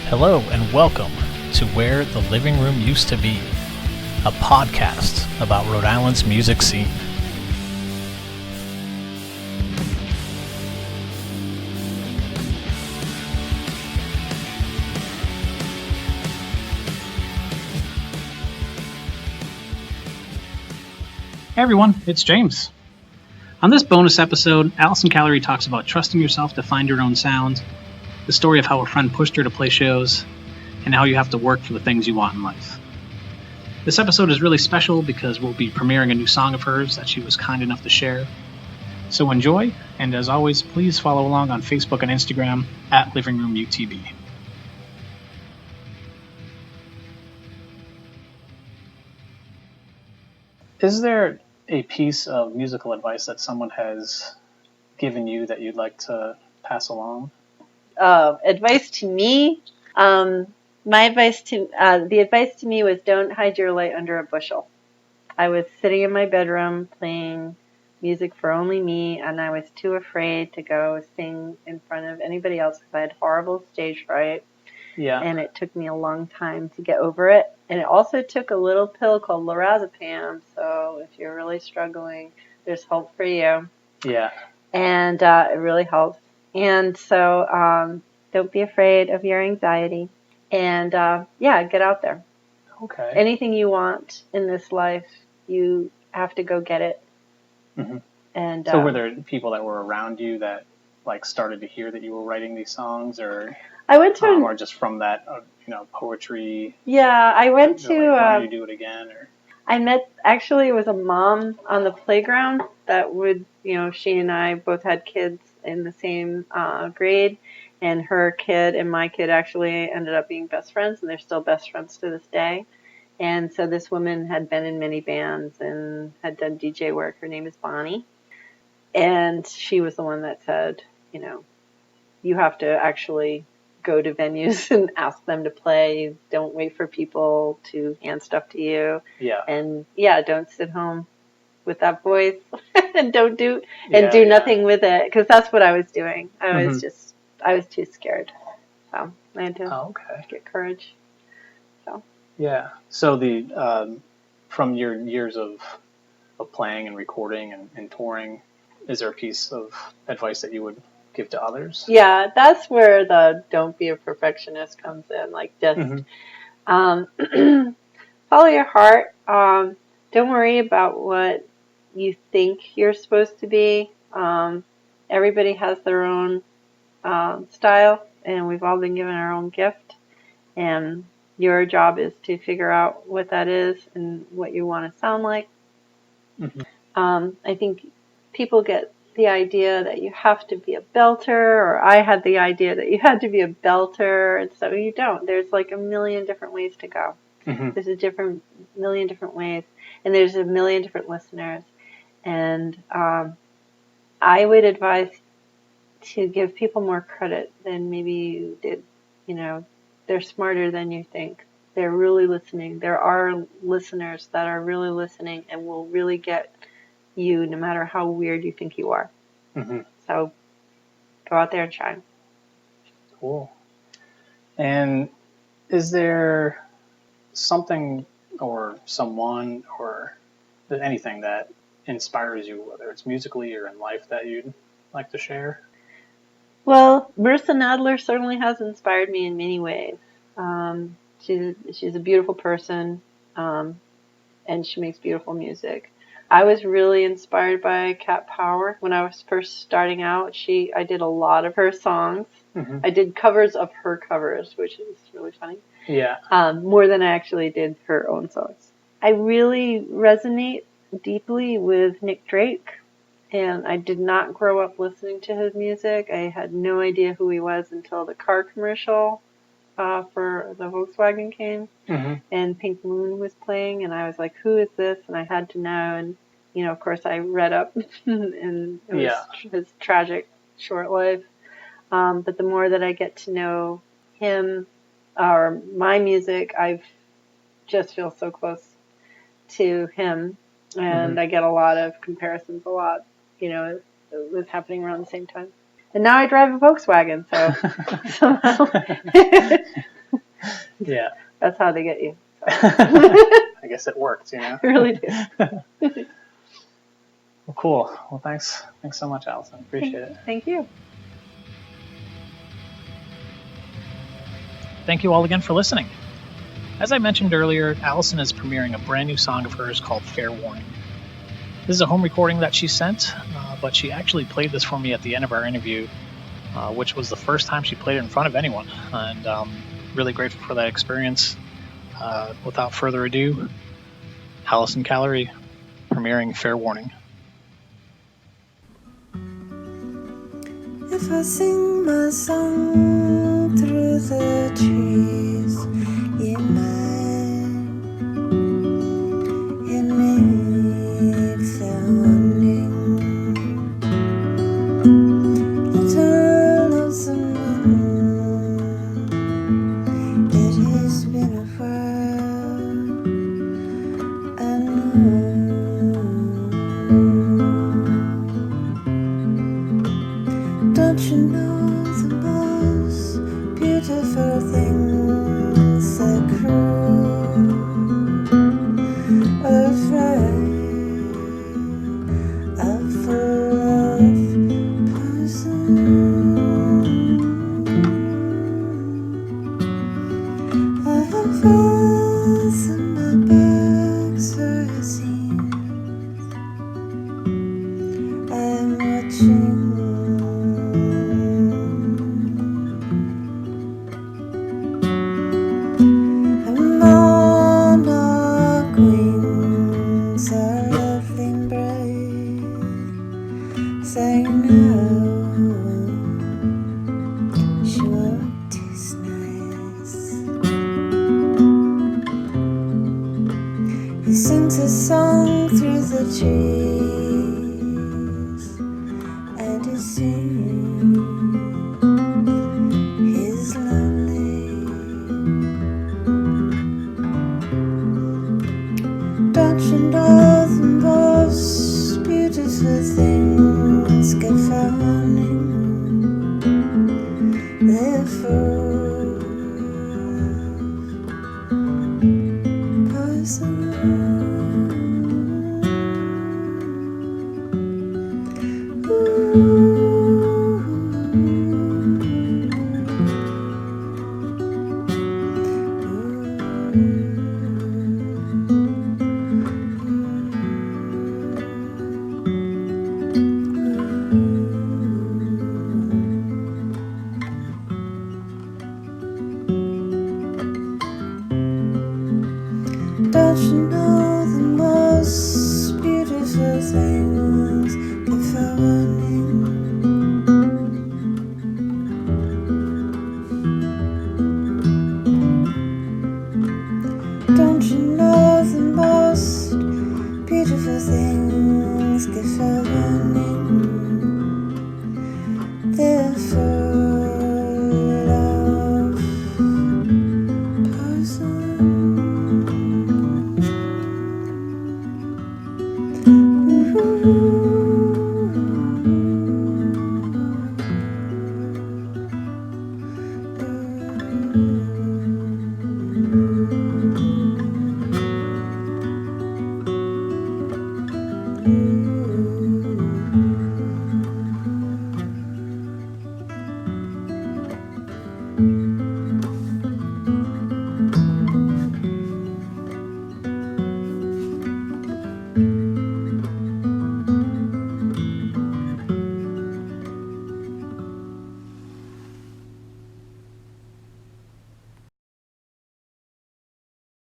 Hello and welcome to Where the Living Room Used to Be, a podcast about Rhode Island's music scene. Hey everyone, it's James. On this bonus episode, Allysen Callery talks about trusting yourself to find your own sound, the story of how a friend pushed her to play shows, and how you have to work for the things you want in life. This episode is really special because we'll be premiering a new song of hers that she was kind enough to share. So enjoy, and as always, please follow along on Facebook and Instagram at LivingRoomUTB. Is there a piece of musical advice that someone has given you that you'd like to pass along? Advice to me, the advice to me was don't hide your light under a bushel. I was sitting in my bedroom playing music for only me, and I was too afraid to go sing in front of anybody else because I had horrible stage fright. Yeah. And it took me a long time to get over it. And it also took a little pill called lorazepam. So if you're really struggling, there's hope for you. Yeah. And it really helps. And so don't be afraid of your anxiety. And get out there. Okay. Anything you want in this life, you have to go get it. Mm-hmm. And so were there people that were around you that started to hear that you were writing these songs, or I went to or just from that poetry? Yeah, I went to. Why did you do it again? Or I met, actually, it was a mom on the playground that would, she and I both had kids in the same grade, and her kid and my kid actually ended up being best friends, and they're still best friends to this day. And so this woman had been in many bands and had done DJ work. Her name is Bonnie. And she was the one that said, you have to actually go to venues and ask them to play. Don't wait for people to hand stuff to you. Yeah. And don't sit home with that voice and do nothing with it, because that's what I was doing. I was too scared. So I had to get courage. So. Yeah. So the from your years of playing and recording and touring, is there a piece of advice that you would give to others? Yeah, that's where the don't be a perfectionist comes in. Follow your heart. Don't worry about what you think you're supposed to be. Everybody has their own style, and we've all been given our own gift. And your job is to figure out what that is and what you want to sound like. Mm-hmm. I think people get the idea that you have to be a belter, or I had the idea that you had to be a belter, and so you don't. There's a million different ways to go. Mm-hmm. There's a million different ways, and there's a million different listeners. And I would advise to give people more credit than maybe you did. They're smarter than you think. They're really listening. There are listeners that are really listening and will really get you no matter how weird you think you are. Mm-hmm. So go out there and shine. Cool. And is there something or someone or anything that inspires you, whether it's musically or in life, that you'd like to share? Well, Marissa Nadler certainly has inspired me in many ways. She's a beautiful person, and she makes beautiful music. I was really inspired by Cat Power when I was first starting out. I did a lot of her songs. Mm-hmm. I did covers of her covers, which is really funny. Yeah. More than I actually did her own songs. I really resonate deeply with Nick Drake, and I did not grow up listening to his music. I had no idea who he was until the car commercial for the Volkswagen came, mm-hmm. and Pink Moon was playing, and I was like, who is this? And I had to know, and of course I read up, and it was his tragic short life. But the more that I get to know him or my music, I just feel so close to him, and mm-hmm. I get a lot of comparisons, it was happening around the same time. And now I drive a Volkswagen, so somehow. Yeah. That's how they get you. I guess it worked, It really did. Well, cool. Well, thanks so much, Allysen. Appreciate it. Thank you. Thank you all again for listening. As I mentioned earlier, Allysen is premiering a brand new song of hers called Fair Warning. This is a home recording that she sent, but she actually played this for me at the end of our interview, which was the first time she played it in front of anyone, and really grateful for that experience. Without further ado, Allysen Callery premiering Fair Warning. If I sing my song through the trees, it makes a warning. Little lonesome moon, it has been a while, I know. Don't you know the most beautiful things are cruel, afraid of the love person? I have eyes on my back, so it seems I'm watching. Saying no, she won't taste nice. He sings a song through the trees, and he sings he's lonely. Don't you know the most beautiful things get running? They're full of poison. Don't you know the most beautiful things get running? Don't you know the most beautiful things get running? They're full of poison. Ooh.